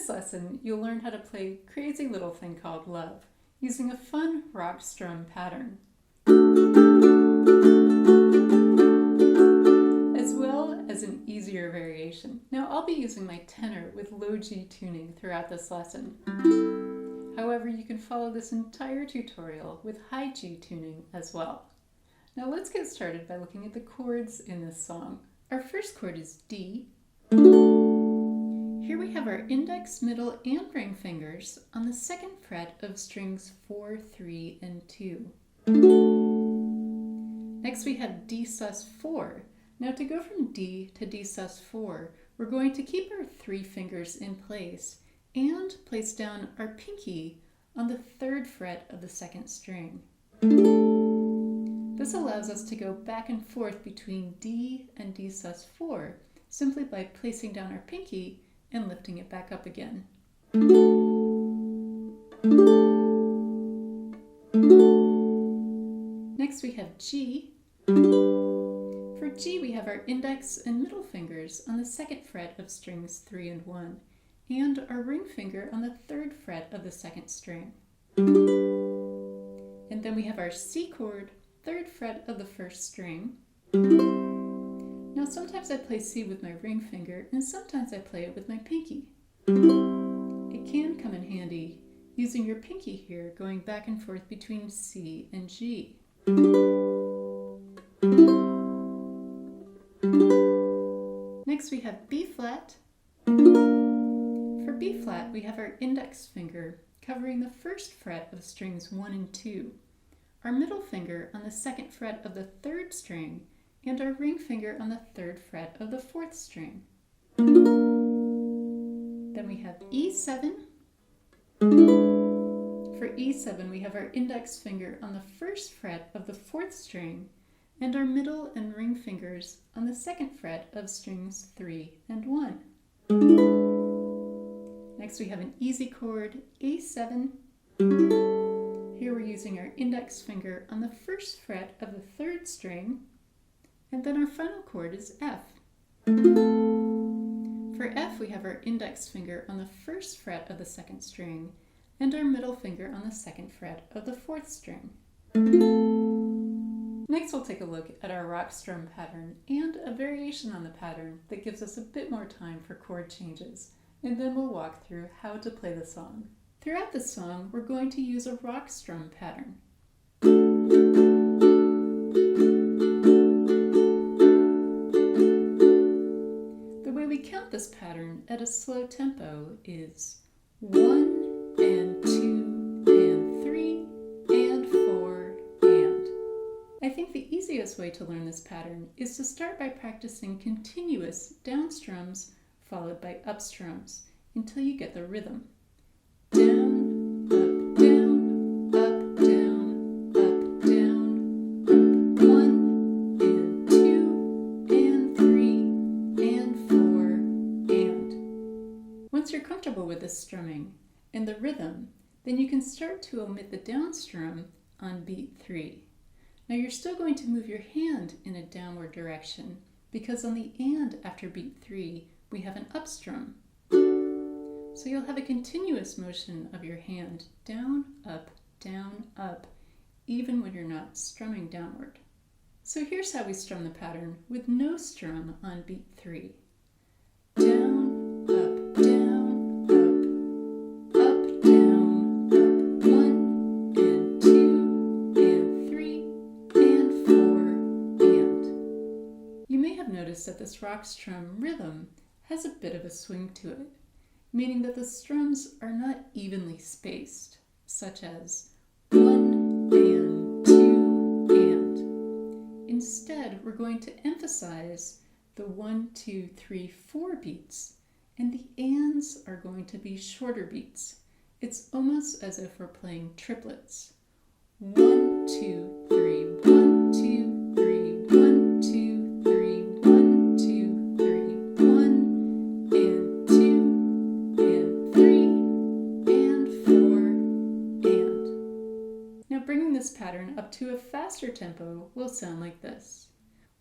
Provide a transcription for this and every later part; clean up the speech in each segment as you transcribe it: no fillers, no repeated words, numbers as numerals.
this lesson, you'll learn how to play Crazy Little Thing Called Love using a fun rock strum pattern, as well as an easier variation. Now, I'll be using my tenor with low G tuning throughout this lesson. However, you can follow this entire tutorial with high G tuning as well. Now let's get started by looking at the chords in this song. Our first chord is D. Here we have our index, middle, and ring fingers on the second fret of strings 4, 3, and 2. Next we have D sus4. Now to go from D to D sus4, we're going to keep our 3 fingers in place and place down our pinky on the 3rd fret of the 2nd string. This allows us to go back and forth between D and D sus4 simply by placing down our pinky and lifting it back up again. Next we have G. For G we have our index and middle fingers on the 2nd fret of strings 3 and 1, and our ring finger on the 3rd fret of the 2nd string. And then we have our C chord, 3rd fret of the 1st string. Now sometimes I play C with my ring finger and sometimes I play it with my pinky. It can come in handy using your pinky here, going back and forth between C and G. Next we have B flat. For B flat we have our index finger covering the 1st fret of strings 1 and 2, our middle finger on the 2nd fret of the 3rd string, and our ring finger on the 3rd fret of the 4th string. Then we have E7. For E7 we have our index finger on the 1st fret of the 4th string, and our middle and ring fingers on the 2nd fret of strings 3 and 1. Next we have an easy chord, A7. Here we're using our index finger on the 1st fret of the 3rd string, and then our final chord is F. For F we have our index finger on the 1st fret of the 2nd string, and our middle finger on the 2nd fret of the 4th string. Next we'll take a look at our rock strum pattern and a variation on the pattern that gives us a bit more time for chord changes, and then we'll walk through how to play the song. Throughout the song, we're going to use a rock strum pattern. The way we count this pattern at a slow tempo is 1 and 2 and 3 and 4 and. I think the easiest way to learn this pattern is to start by practicing continuous down strums followed by up strums until you get the rhythm. Down, up, down, up, down, up, down, up, 1 and 2 and 3 and 4 and. Once you're comfortable with this strumming and the rhythm, then you can start to omit the down strum on beat 3. Now you're still going to move your hand in a downward direction because on the and after beat 3 we have an up strum. So you'll have a continuous motion of your hand down, up, even when you're not strumming downward. So here's how we strum the pattern with no strum on beat 3. Down, up, down, up, down, up, 1 and 2 and 3 and 4 and. You may have noticed that this rock strum rhythm has a bit of a swing to it, meaning that the strums are not evenly spaced, such as 1 and 2 and. Instead, we're going to emphasize the 1, 2, 3, 4 beats, and the ands are going to be shorter beats. It's almost as if we're playing triplets. 1, 2, 3, 1, 2, 3, 1, 2, 3, 1, 2, 3, 1, and 2, and 3, and 4, and. Now bringing this pattern up to a faster tempo will sound like this.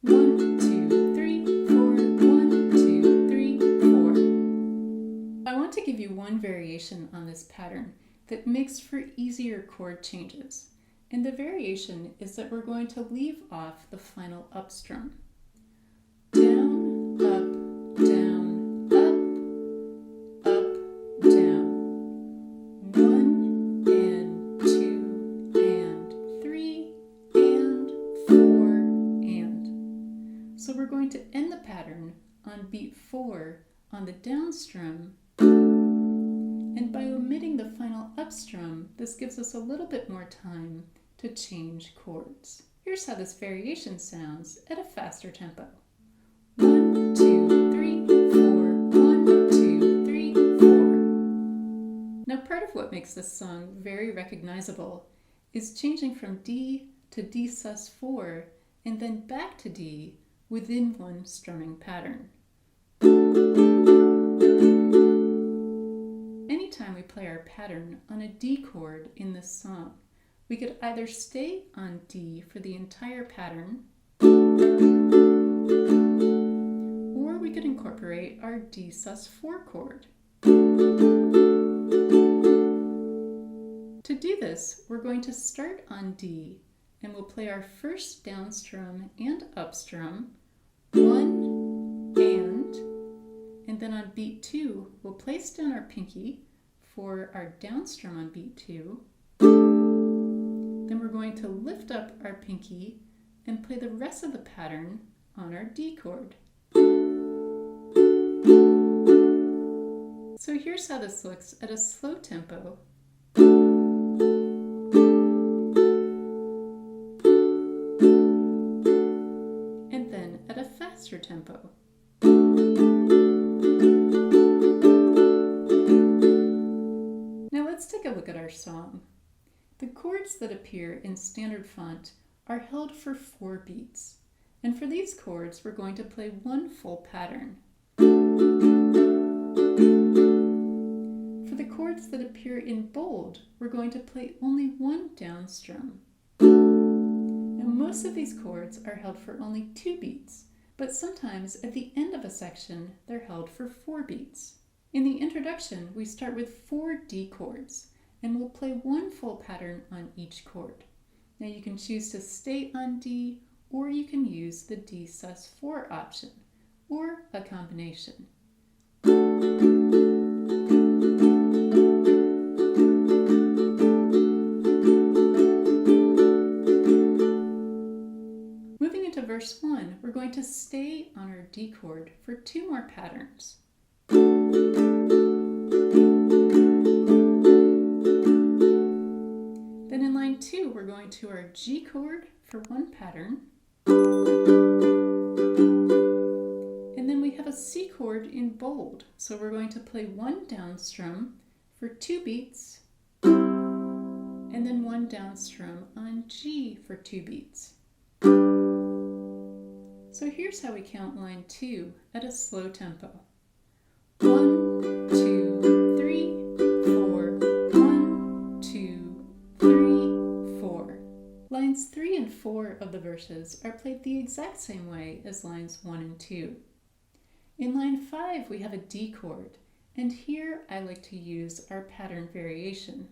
1, 2, 3, 4, 1, 2, 3, 4. I want to give you you one variation on this pattern that makes for easier chord changes. And the variation is that we're going to leave off the final up strum. Down, up, down, up, down. 1 and 2 and 3 and 4 and. So we're going to end the pattern on beat 4 on the down strum, and by omitting the final up strum, this gives us a little bit more time to change chords. Here's how this variation sounds at a faster tempo. 1, 2, 3, 4, 1, 2, 3, 4. Now part of what makes this song very recognizable is changing from D to D sus4 and then back to D within one strumming pattern. Anytime we play our pattern on a D chord in this song, we could either stay on D for the entire pattern, or we could incorporate our D sus4 chord. To do this, we're going to start on D, and we'll play our first down strum and up strum, 1 and then on beat 2, we'll place down our pinky for our down strum on beat 2. Then we're going to lift up our pinky and play the rest of the pattern on our D chord. So here's how this looks at a slow tempo. And then at a faster tempo. Now let's take a look at our song. The chords that appear in standard font are held for 4 beats, and for these chords we're going to play one full pattern. For the chords that appear in bold, we're going to play only one down strum. Now most of these chords are held for only 2 beats, but sometimes at the end of a section they're held for 4 beats. In the introduction, we start with 4 D chords, and we'll play one full pattern on each chord. Now you can choose to stay on D, or you can use the D sus4 option, or a combination. Moving into verse 1, we're going to stay on our D chord for 2 more patterns. Then in line 2, we're going to our G chord for 1 pattern. And then we have a C chord in bold, so we're going to play 1 down strum for 2 beats, and then 1 down strum on G for 2 beats. So here's how we count line 2 at a slow tempo. 1, 2, 3, 4, 1, 2, 3, 4. Lines 3 and 4 of the verses are played the exact same way as lines 1 and 2. In line 5 we have a D chord, and here I like to use our pattern variation,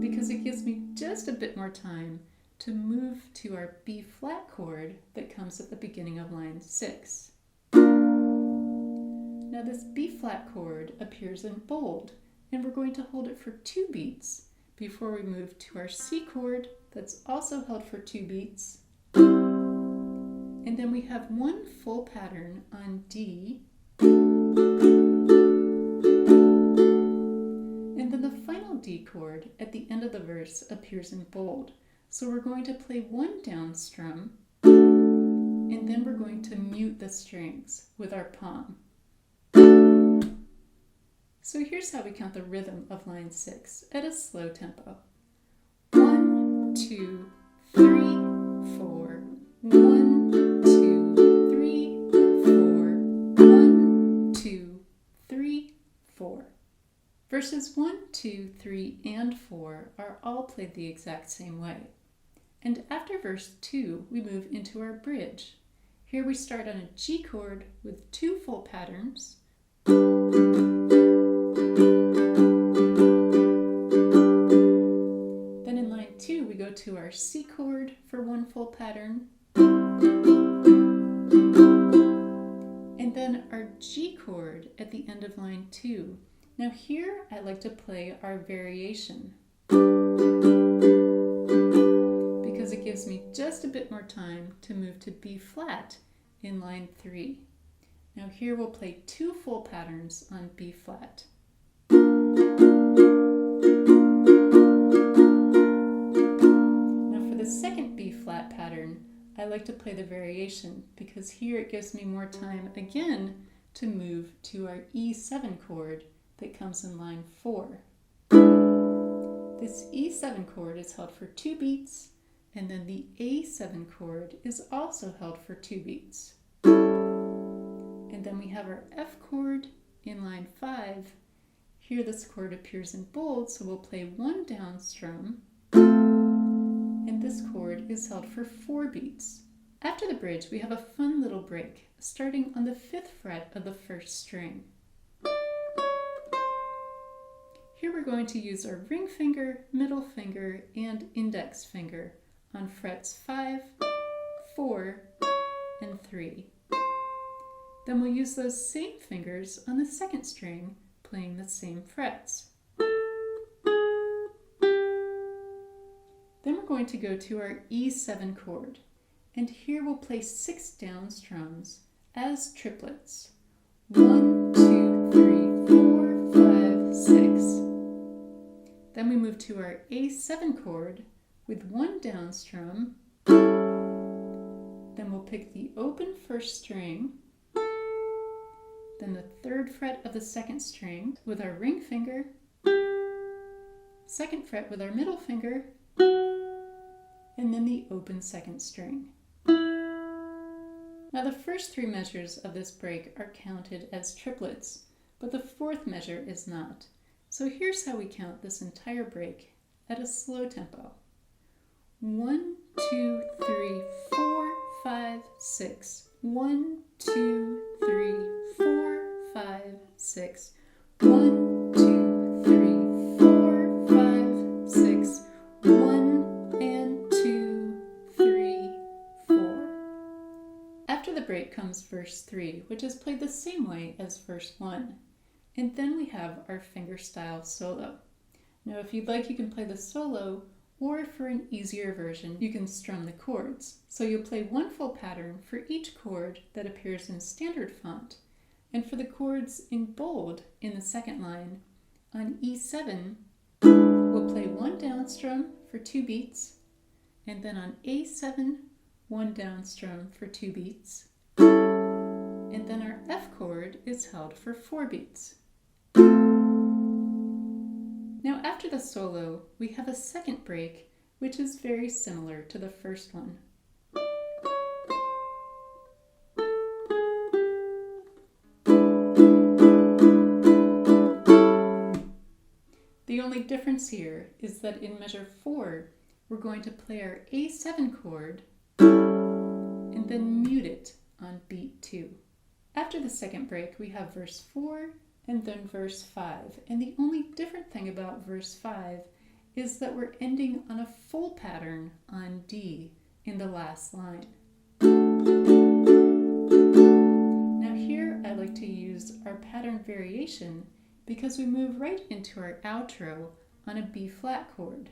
because it gives me just a bit more time to move to our B flat chord that comes at the beginning of line 6. Now this B flat chord appears in bold, and we're going to hold it for 2 beats before we move to our C chord that's also held for 2 beats. And then we have 1 full pattern on D. And then the final D chord at the end of the verse appears in bold. So we're going to play 1 down strum, and then we're going to mute the strings with our palm. So here's how we count the rhythm of line 6 at a slow tempo. 1, 2, 3, 4. 1, 2, 3, 4. 1, 2, 3, 4. Verses 1, 2, 3, and 4 are all played the exact same way. And after verse 2, we move into our bridge. Here we start on a G chord with 2 full patterns, Then in line 2, we go to our C chord for one full pattern, and then our G chord at the end of line 2. Now here I like to play our variation because it gives me just a bit more time to move to B flat in line 3. Now here we'll play 2 full patterns on B flat. Now for the second B flat pattern, I like to play the variation because here it gives me more time again to move to our E7 chord that comes in line 4. This E7 chord is held for 2 beats, and then the A7 chord is also held for 2 beats. And then we have our F chord in line 5. Here this chord appears in bold, so we'll play 1 down strum, and this chord is held for 4 beats. After the bridge, we have a fun little break, starting on the 5th fret of the 1st string. Here we're going to use our ring finger, middle finger, and index finger on frets 5, 4, and 3. Then we'll use those same fingers on the 2nd string, playing the same frets. Then we're going to go to our E7 chord, and here we'll play 6 down strums as triplets. 1, 2, 3, 4, 5, 6. Then we move to our A7 chord with 1 down strum. Then we'll pick the open 1st string, then the 3rd fret of the 2nd string with our ring finger, 2nd fret with our middle finger, and then the open 2nd string. Now the first 3 measures of this break are counted as triplets, but the 4th measure is not. So here's how we count this entire break at a slow tempo. 1, 2, 3, 4, 5, 6. 1, 2, 3, 4, 5, 6. 1, 2, 3, 4, 5, 6. 1 and 2, 3, 4. After the break comes verse 3, which is played the same way as verse 1. And then we have our fingerstyle solo. Now if you'd like, you can play the solo, or for an easier version, you can strum the chords. So you'll play 1 full pattern for each chord that appears in standard font. And for the chords in bold in the 2nd line, on E7, we'll play 1 down strum for 2 beats, and then on A7, 1 down strum for 2 beats, and then our F chord is held for 4 beats. Now after the solo, we have a 2nd break, which is very similar to the first one. The only difference here is that in measure 4, we're going to play our A7 chord and then mute it on beat 2. After the 2nd break, we have verse 4 and then verse 5. And the only different thing about verse 5 is that we're ending on a full pattern on D in the last line. Now here I like to use our pattern variation because we move right into our outro on a B flat chord.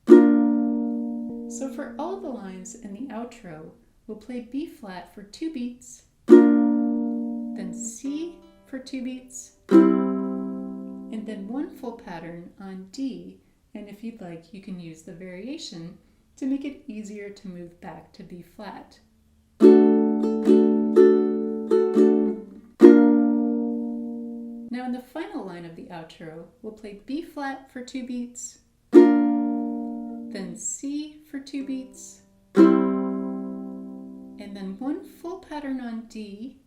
So for all the lines in the outro, we'll play B flat for 2 beats, then C for 2 beats, and then 1 full pattern on D, and if you'd like, you can use the variation to make it easier to move back to B flat. Now in the final line of the outro, we'll play B flat for 2 beats, then C for 2 beats, and then 1 full pattern on D.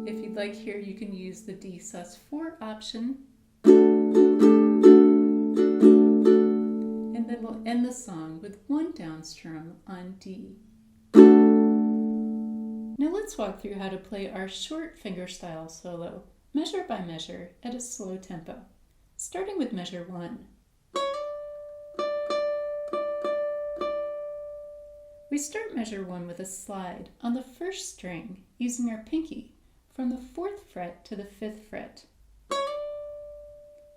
If you'd like here, you can use the D sus4 option. And then we'll end the song with 1 down strum on D. Now Now let's walk through how to play our short fingerstyle solo, measure by measure, at a slow tempo, starting with measure 1. We start measure 1 with a slide on the first string using our pinky from the 4th fret to the 5th fret.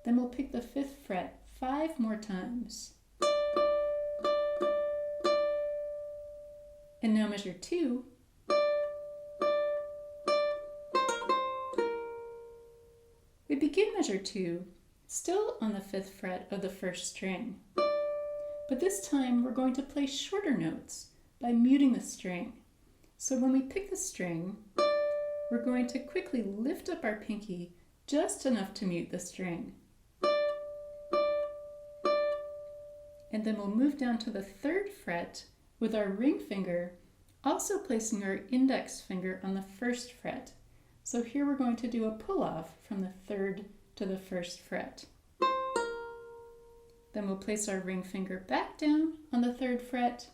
Then we'll pick the 5th fret 5 more times. And now measure 2. We begin measure 2 still on the 5th fret of the first string, but this time we're going to play shorter notes by muting the string. So when we pick the string, we're going to quickly lift up our pinky just enough to mute the string. And then we'll move down to the 3rd fret with our ring finger, also placing our index finger on the 1st fret. So here we're going to do a pull-off from the 3rd to the 1st fret. Then we'll place our ring finger back down on the 3rd fret,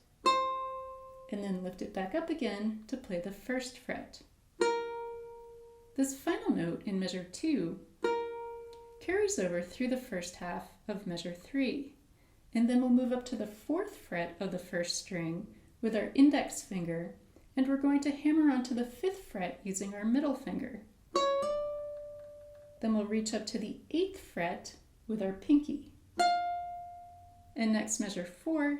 and then lift it back up again to play the 1st fret. This final note in measure 2 carries over through the first half of measure 3, and then we'll move up to the 4th fret of the first string with our index finger, and we're going to hammer onto the 5th fret using our middle finger. Then we'll reach up to the 8th fret with our pinky. And next measure 4.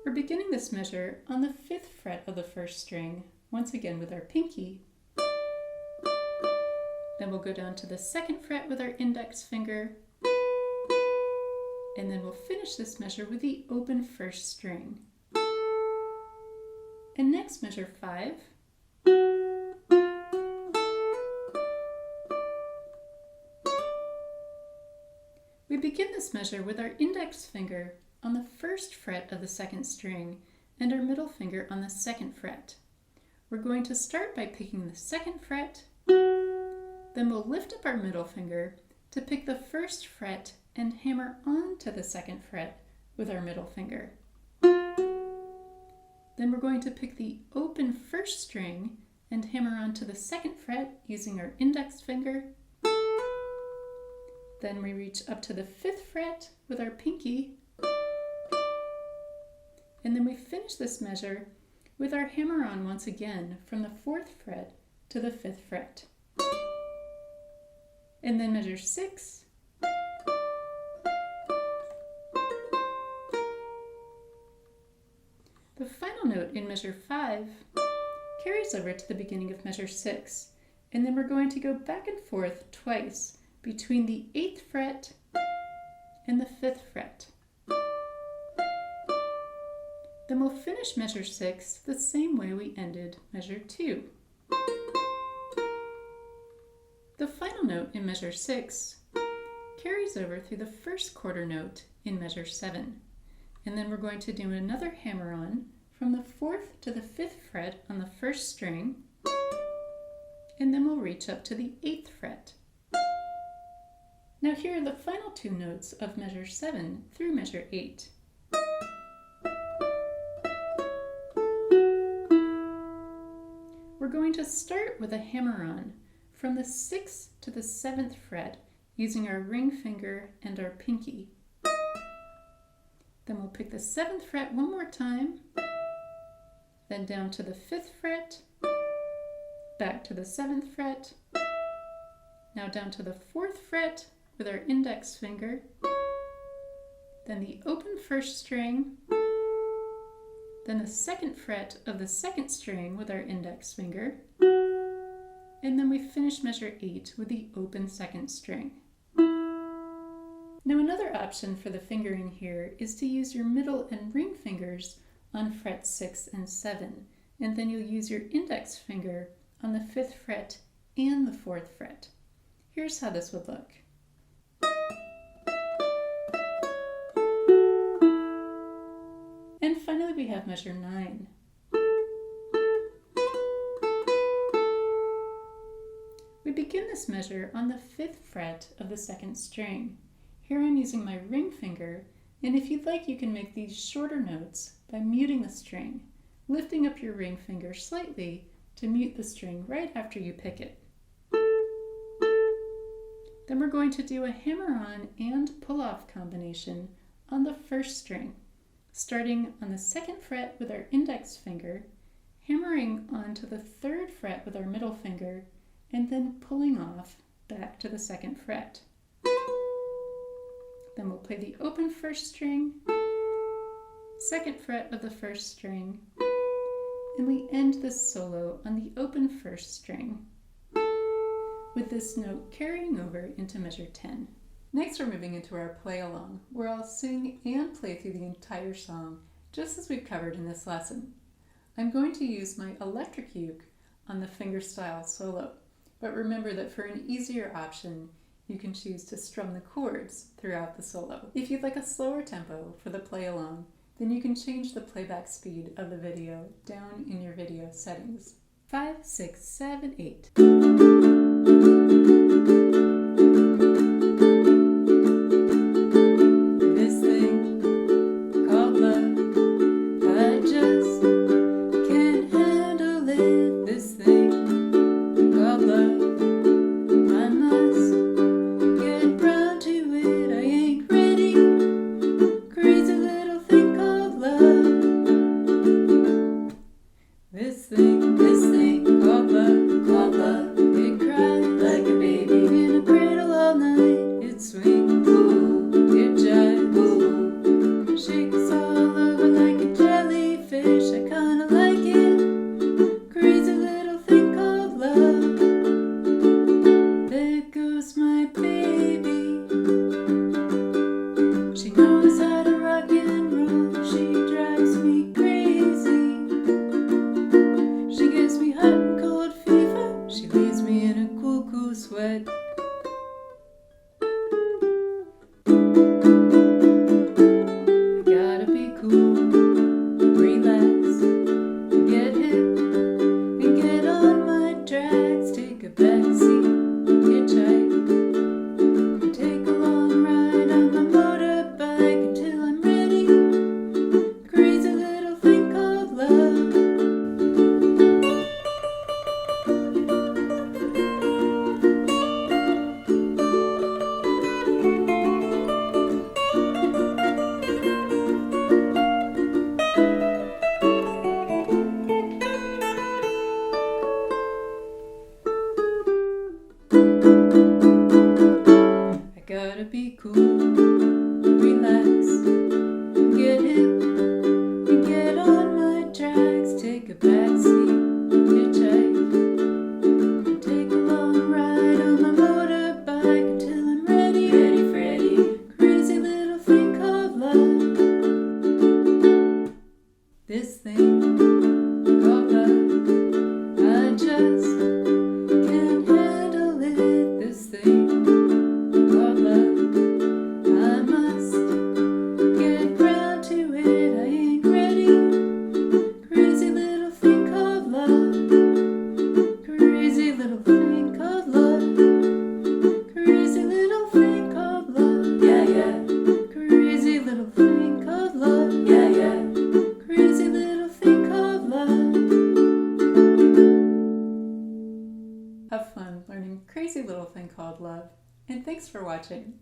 We're beginning this measure on the 5th fret of the first string, once again with our pinky. Then we'll go down to the 2nd fret with our index finger, and then we'll finish this measure with the open first string. And next measure 5. We begin this measure with our index finger on the 1st fret of the 2nd string and our middle finger on the 2nd fret. We're going to start by picking the 2nd fret, then we'll lift up our middle finger to pick the 1st fret and hammer onto the 2nd fret with our middle finger. Then we're going to pick the open first string and hammer onto the 2nd fret using our index finger. Then we reach up to the 5th fret with our pinky, and then we finish this measure with our hammer-on once again from the 4th fret to the 5th fret. And then measure 6. The final note in measure 5 carries over to the beginning of measure 6, and then we're going to go back and forth twice between the 8th fret and the 5th fret. Then we'll finish measure 6 the same way we ended measure 2. The final note in measure 6 carries over through the first quarter note in measure 7, and then we're going to do another hammer-on from the 4th to the 5th fret on the first string, and then we'll reach up to the 8th fret. Now here are the final 2 notes of measure 7 through measure 8. We're going to start with a hammer-on from the 6th to the 7th fret using our ring finger and our pinky. Then we'll pick the 7th fret one more time, then down to the 5th fret, back to the 7th fret, now down to the 4th fret with our index finger, then the open first string, then the 2nd fret of the 2nd string with our index finger, and then we finish measure 8 with the open 2nd string. Now another option for the fingering here is to use your middle and ring fingers on frets 6 and 7, and then you'll use your index finger on the 5th fret and the 4th fret. Here's how this would look. And finally we have measure 9. We begin this measure on the 5th fret of the 2nd string. Here I'm using my ring finger And if you'd like, you can make these shorter notes by muting the string, lifting up your ring finger slightly to mute the string right after you pick it. Then we're going to do a hammer-on and pull-off combination on the first string, starting on the 2nd fret with our index finger, hammering onto the 3rd fret with our middle finger, and then pulling off back to the 2nd fret. Then we'll play the open 1st string, 2nd fret of the 1st string, and we end this solo on the open 1st string, with this note carrying over into measure 10. Next, we're moving into our play along, where I'll sing and play through the entire song, just as we've covered in this lesson. I'm going to use my electric uke on the Fingerstyle Solo, but remember that for an easier option, you can choose to strum the chords throughout the solo. If you'd like a slower tempo for the play along, then you can change the playback speed of the video down in your video settings. 5, 6, 7, 8. This thing called love, I just can't handle it. This thing called love, I must get round to it. I ain't ready. Crazy little thing called love. This thing called love, it cried like a baby in a cradle all night. It swings, it jives, shakes all over like a jellyfish. I kinda like it. Crazy little thing called love. There goes my baby. She knows how to rock and roll. She drives me crazy. She gives me hot and cold fever. She leaves me in a cool, cool sweat. I gotta be cool, relax, get hip, and get on my tracks. Take a backseat, hitchhike, and take a long ride on my motorbike until I'm ready. Crazy little thing called love. I gotta be cool, relax, get hip, and get on my tracks. Take a backseat, hitchhike, and take a long ride on my motorbike until I'm ready. Ready, Freddy, crazy little thing called love. This thing called love, I just can't handle it. This thing called love, I must get round to it. I ain't ready. Crazy little thing called love. Crazy little thing called love. Crazy little thing called love. Yeah, yeah. Crazy little thing called love. Yeah, yeah. Crazy little thing called love. Have fun learning Crazy Little Thing Called Love, and thanks for watching.